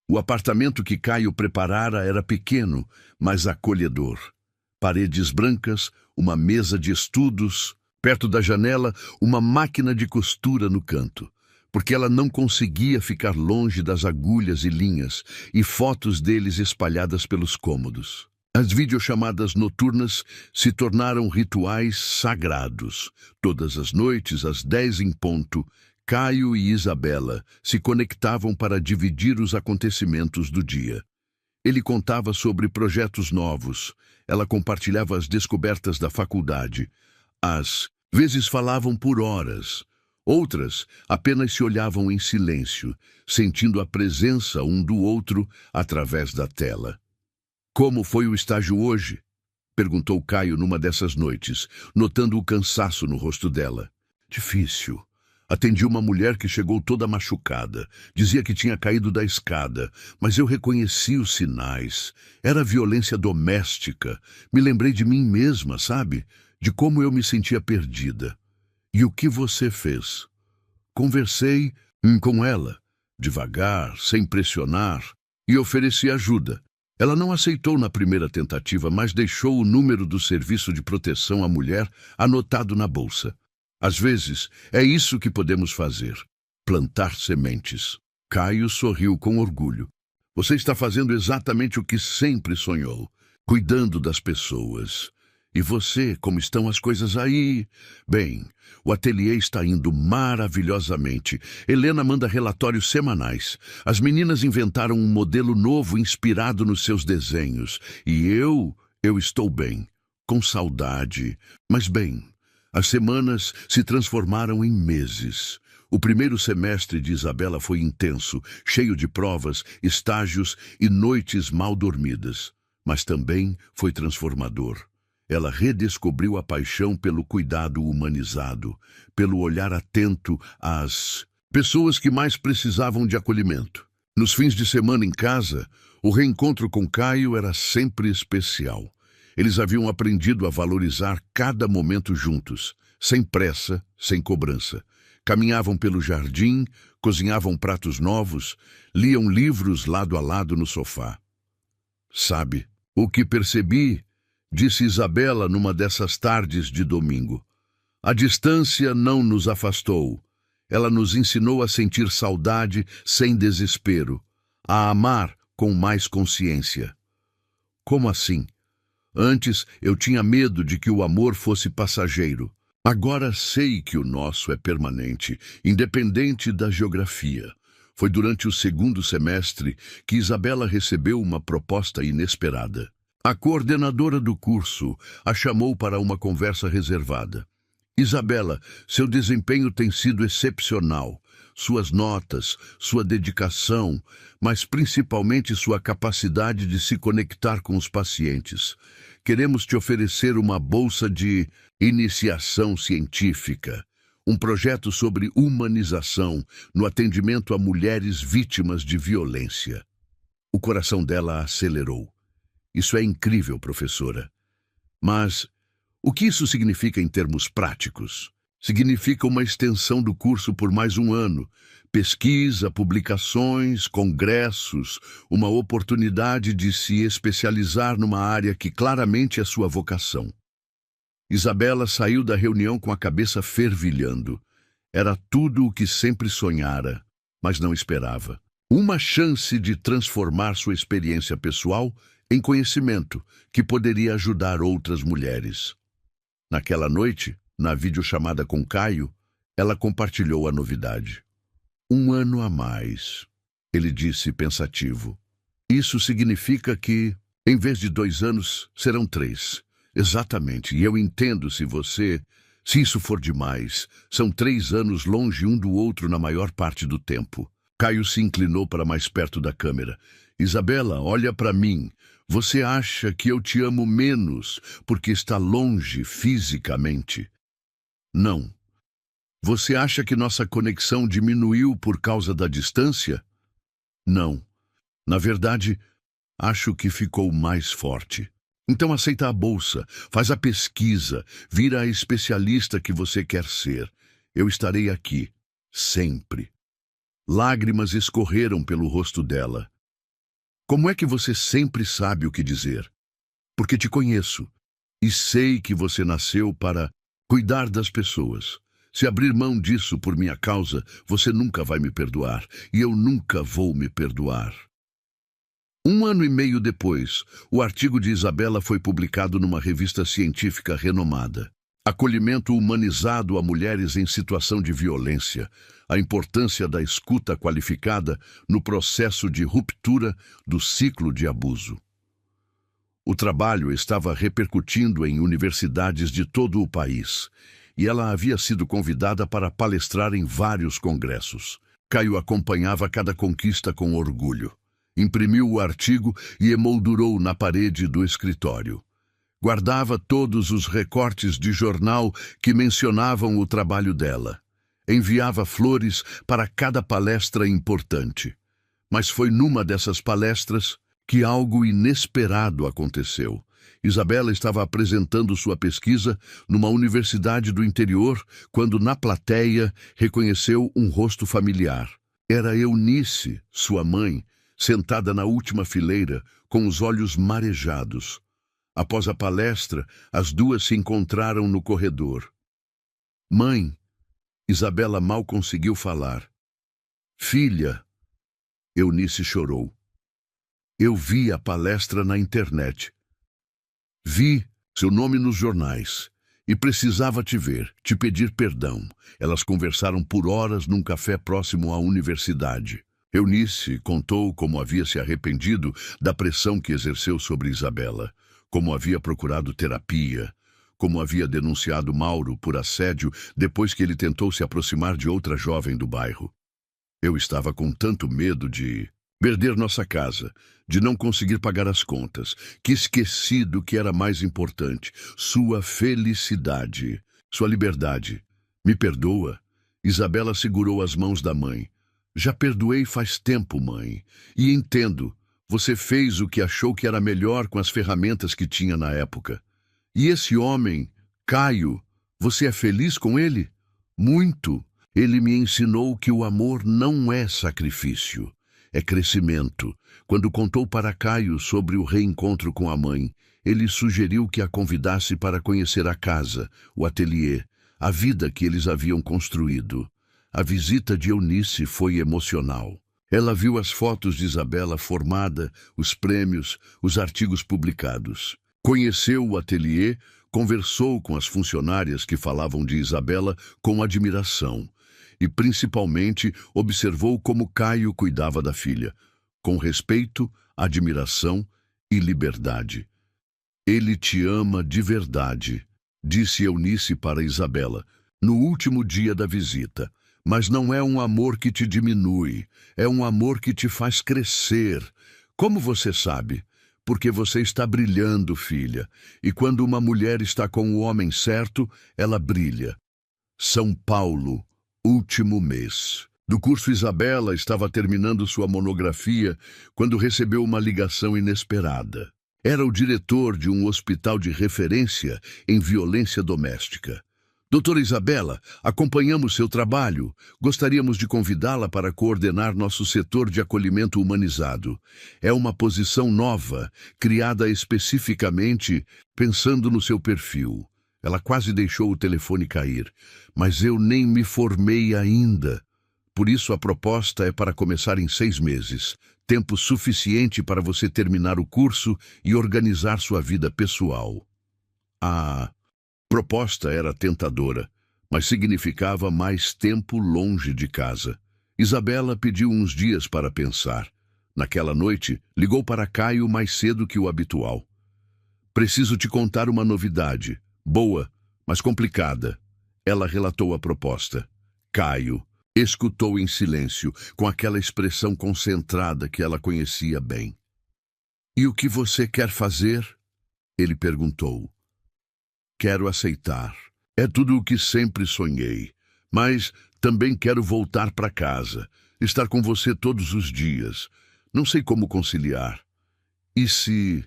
O apartamento que Caio preparara era pequeno, mas acolhedor. Paredes brancas, uma mesa de estudos, perto da janela, uma máquina de costura no canto, porque ela não conseguia ficar longe das agulhas e linhas e fotos deles espalhadas pelos cômodos. As videochamadas noturnas se tornaram rituais sagrados. Todas as noites, às 10 em ponto, Caio e Isabela se conectavam para dividir os acontecimentos do dia. Ele contava sobre projetos novos, ela compartilhava as descobertas da faculdade. Às vezes falavam por horas, outras apenas se olhavam em silêncio, sentindo a presença um do outro através da tela. Como foi o estágio hoje? Perguntou Caio numa dessas noites, notando o cansaço no rosto dela. Difícil. Atendi uma mulher que chegou toda machucada. Dizia que tinha caído da escada, mas eu reconheci os sinais. Era violência doméstica. Me lembrei de mim mesma, sabe? De como eu me sentia perdida. E o que você fez? Conversei com ela, devagar, sem pressionar, e ofereci ajuda. Ela não aceitou na primeira tentativa, mas deixou o número do Serviço de Proteção à Mulher anotado na bolsa. Às vezes, é isso que podemos fazer: plantar sementes. Caio sorriu com orgulho. Você está fazendo exatamente o que sempre sonhou, cuidando das pessoas. E você, como estão as coisas aí? Bem, o ateliê está indo maravilhosamente. Helena manda relatórios semanais. As meninas inventaram um modelo novo inspirado nos seus desenhos. E eu estou bem, com saudade. Mas bem, as semanas se transformaram em meses. O primeiro semestre de Isabela foi intenso, cheio de provas, estágios e noites mal dormidas. Mas também foi transformador. Ela redescobriu a paixão pelo cuidado humanizado, pelo olhar atento às pessoas que mais precisavam de acolhimento. Nos fins de semana em casa, o reencontro com Caio era sempre especial. Eles haviam aprendido a valorizar cada momento juntos, sem pressa, sem cobrança. Caminhavam pelo jardim, cozinhavam pratos novos, liam livros lado a lado no sofá. Sabe, o que percebi, disse Isabela numa dessas tardes de domingo. A distância não nos afastou. Ela nos ensinou a sentir saudade sem desespero, a amar com mais consciência. Como assim? Antes eu tinha medo de que o amor fosse passageiro. Agora sei que o nosso é permanente, independente da geografia. Foi durante o segundo semestre que Isabela recebeu uma proposta inesperada. A coordenadora do curso a chamou para uma conversa reservada. Isabela, seu desempenho tem sido excepcional. Suas notas, sua dedicação, mas principalmente sua capacidade de se conectar com os pacientes. Queremos te oferecer uma bolsa de iniciação científica, um projeto sobre humanização no atendimento a mulheres vítimas de violência. O coração dela acelerou. Isso é incrível, professora. Mas o que isso significa em termos práticos? Significa uma extensão do curso por mais um ano, pesquisa, publicações, congressos, uma oportunidade de se especializar numa área que claramente é sua vocação. Isabela saiu da reunião com a cabeça fervilhando. Era tudo o que sempre sonhara, mas não esperava. Uma chance de transformar sua experiência pessoal em conhecimento que poderia ajudar outras mulheres. Naquela noite, na videochamada com Caio, ela compartilhou a novidade. 1 ano a mais, ele disse pensativo. Isso significa que, em vez de 2 anos, serão 3. Exatamente, e eu entendo se isso for demais. São 3 anos longe um do outro na maior parte do tempo. Caio se inclinou para mais perto da câmera. Isabela, olha para mim. Você acha que eu te amo menos porque está longe fisicamente? Não. Você acha que nossa conexão diminuiu por causa da distância? Não. Na verdade, acho que ficou mais forte. Então aceita a bolsa, faz a pesquisa, vira a especialista que você quer ser. Eu estarei aqui, sempre. Lágrimas escorreram pelo rosto dela. Como é que você sempre sabe o que dizer? Porque te conheço e sei que você nasceu para cuidar das pessoas. Se abrir mão disso por minha causa, você nunca vai me perdoar e eu nunca vou me perdoar. 1 ano e meio depois, o artigo de Isabela foi publicado numa revista científica renomada. Acolhimento humanizado a mulheres em situação de violência, a importância da escuta qualificada no processo de ruptura do ciclo de abuso. O trabalho estava repercutindo em universidades de todo o país, e ela havia sido convidada para palestrar em vários congressos. Caio acompanhava cada conquista com orgulho. Imprimiu o artigo e emoldurou na parede do escritório. Guardava todos os recortes de jornal que mencionavam o trabalho dela. Enviava flores para cada palestra importante. Mas foi numa dessas palestras que algo inesperado aconteceu. Isabela estava apresentando sua pesquisa numa universidade do interior quando, na plateia, reconheceu um rosto familiar. Era Eunice, sua mãe, sentada na última fileira, com os olhos marejados. Após a palestra, as duas se encontraram no corredor. Mãe, Isabela mal conseguiu falar. Filha, Eunice chorou. Eu vi a palestra na internet. Vi seu nome nos jornais. E precisava te ver, te pedir perdão. Elas conversaram por horas num café próximo à universidade. Eunice contou como havia se arrependido da pressão que exerceu sobre Isabela, como havia procurado terapia, como havia denunciado Mauro por assédio depois que ele tentou se aproximar de outra jovem do bairro. Eu estava com tanto medo de perder nossa casa, de não conseguir pagar as contas, que esqueci do que era mais importante, sua felicidade, sua liberdade. Me perdoa? Isabela segurou as mãos da mãe. Já perdoei faz tempo, mãe. E entendo, você fez o que achou que era melhor com as ferramentas que tinha na época. E esse homem, Caio, você é feliz com ele? Muito. Ele me ensinou que o amor não é sacrifício. É crescimento. Quando contou para Caio sobre o reencontro com a mãe, ele sugeriu que a convidasse para conhecer a casa, o ateliê, a vida que eles haviam construído. A visita de Eunice foi emocional. Ela viu as fotos de Isabela formada, os prêmios, os artigos publicados. Conheceu o ateliê, conversou com as funcionárias que falavam de Isabela com admiração. E, principalmente, observou como Caio cuidava da filha, com respeito, admiração e liberdade. Ele te ama de verdade, disse Eunice para Isabela, no último dia da visita. Mas não é um amor que te diminui, é um amor que te faz crescer. Como você sabe? Porque você está brilhando, filha. E quando uma mulher está com o homem certo, ela brilha. São Paulo. Último mês. Do curso Isabela estava terminando sua monografia quando recebeu uma ligação inesperada. Era o diretor de um hospital de referência em violência doméstica. Doutora Isabela, acompanhamos seu trabalho. Gostaríamos de convidá-la para coordenar nosso setor de acolhimento humanizado. É uma posição nova, criada especificamente pensando no seu perfil. Ela quase deixou o telefone cair. Mas eu nem me formei ainda. Por isso a proposta é para começar em 6 meses. Tempo suficiente para você terminar o curso e organizar sua vida pessoal. A proposta era tentadora, mas significava mais tempo longe de casa. Isabela pediu uns dias para pensar. Naquela noite, ligou para Caio mais cedo que o habitual. Preciso te contar uma novidade. Boa, mas complicada. Ela relatou a proposta. Caio escutou em silêncio, com aquela expressão concentrada que ela conhecia bem. E o que você quer fazer? Ele perguntou. Quero aceitar. É tudo o que sempre sonhei. Mas também quero voltar para casa, estar com você todos os dias. Não sei como conciliar. E se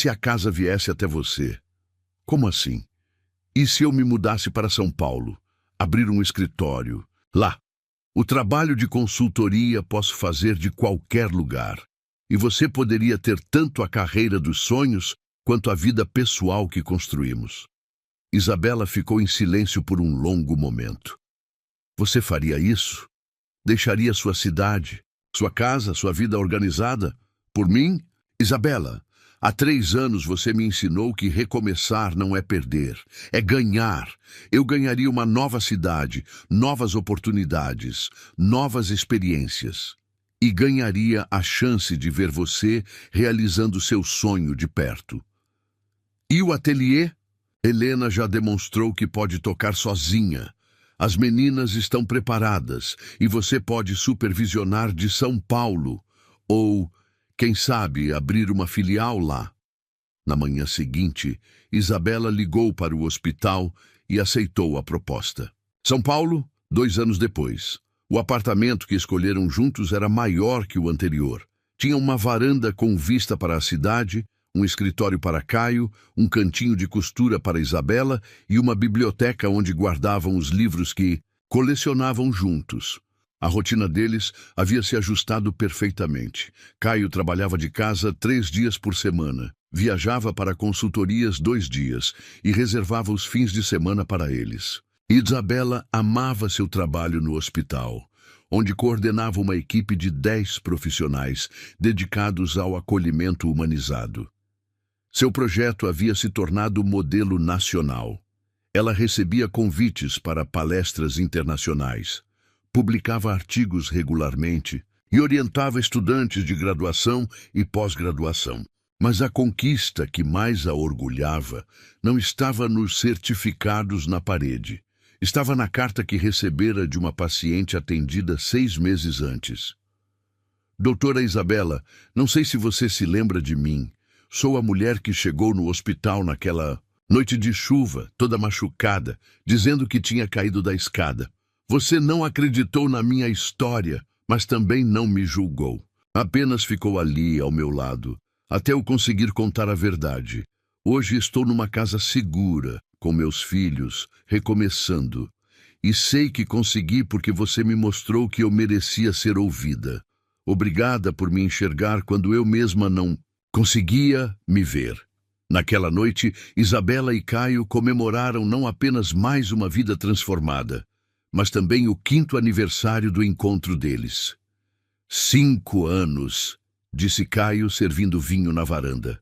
a casa viesse até você? Como assim? E se eu me mudasse para São Paulo? Abrir um escritório? Lá. O trabalho de consultoria posso fazer de qualquer lugar. E você poderia ter tanto a carreira dos sonhos quanto a vida pessoal que construímos. Isabela ficou em silêncio por um longo momento. Você faria isso? Deixaria sua cidade, sua casa, sua vida organizada? Por mim? Isabela, há 3 anos você me ensinou que recomeçar não é perder, é ganhar. Eu ganharia uma nova cidade, novas oportunidades, novas experiências. E ganharia a chance de ver você realizando seu sonho de perto. E o ateliê? Helena já demonstrou que pode tocar sozinha. As meninas estão preparadas e você pode supervisionar de São Paulo. Ou, quem sabe, abrir uma filial lá. Na manhã seguinte, Isabela ligou para o hospital e aceitou a proposta. São Paulo, 2 anos depois. O apartamento que escolheram juntos era maior que o anterior. Tinha uma varanda com vista para a cidade, um escritório para Caio, um cantinho de costura para Isabela e uma biblioteca onde guardavam os livros que colecionavam juntos. A rotina deles havia se ajustado perfeitamente. Caio trabalhava de casa 3 dias por semana, viajava para consultorias 2 dias e reservava os fins de semana para eles. Isabela amava seu trabalho no hospital, onde coordenava uma equipe de 10 profissionais dedicados ao acolhimento humanizado. Seu projeto havia se tornado modelo nacional. Ela recebia convites para palestras internacionais, publicava artigos regularmente e orientava estudantes de graduação e pós-graduação. Mas a conquista que mais a orgulhava não estava nos certificados na parede. Estava na carta que recebera de uma paciente atendida 6 meses antes. Doutora Isabela, não sei se você se lembra de mim. Sou a mulher que chegou no hospital naquela noite de chuva, toda machucada, dizendo que tinha caído da escada. Você não acreditou na minha história, mas também não me julgou. Apenas ficou ali, ao meu lado, até eu conseguir contar a verdade. Hoje estou numa casa segura, com meus filhos, recomeçando. E sei que consegui porque você me mostrou que eu merecia ser ouvida. Obrigada por me enxergar quando eu mesma não conseguia me ver. Naquela noite, Isabela e Caio comemoraram não apenas mais uma vida transformada, mas também o 5º aniversário do encontro deles. 5 anos, disse Caio servindo vinho na varanda.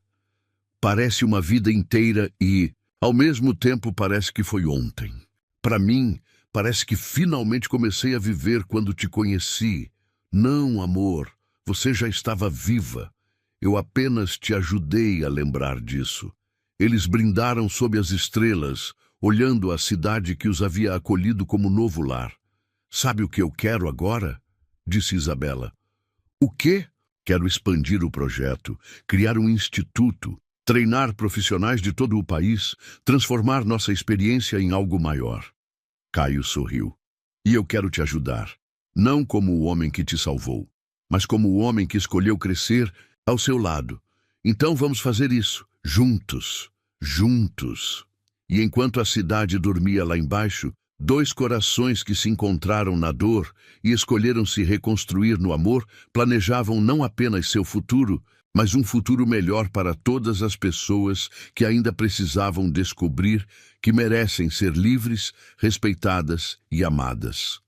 Parece uma vida inteira e, ao mesmo tempo, parece que foi ontem. Para mim, parece que finalmente comecei a viver quando te conheci. Não, amor, você já estava viva. Eu apenas te ajudei a lembrar disso. Eles brindaram sob as estrelas, olhando a cidade que os havia acolhido como novo lar. Sabe o que eu quero agora? Disse Isabela. O quê? Quero expandir o projeto, criar um instituto, treinar profissionais de todo o país, transformar nossa experiência em algo maior. Caio sorriu. E eu quero te ajudar, não como o homem que te salvou, mas como o homem que escolheu crescer ao seu lado. Então vamos fazer isso, juntos, juntos. E enquanto a cidade dormia lá embaixo, 2 corações que se encontraram na dor e escolheram se reconstruir no amor, planejavam não apenas seu futuro, mas um futuro melhor para todas as pessoas que ainda precisavam descobrir que merecem ser livres, respeitadas e amadas.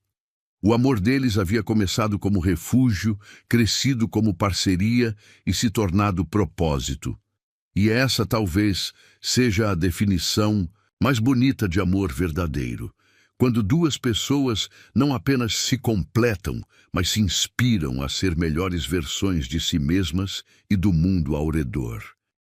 O amor deles havia começado como refúgio, crescido como parceria e se tornado propósito. E essa talvez seja a definição mais bonita de amor verdadeiro. Quando 2 pessoas não apenas se completam, mas se inspiram a ser melhores versões de si mesmas e do mundo ao redor.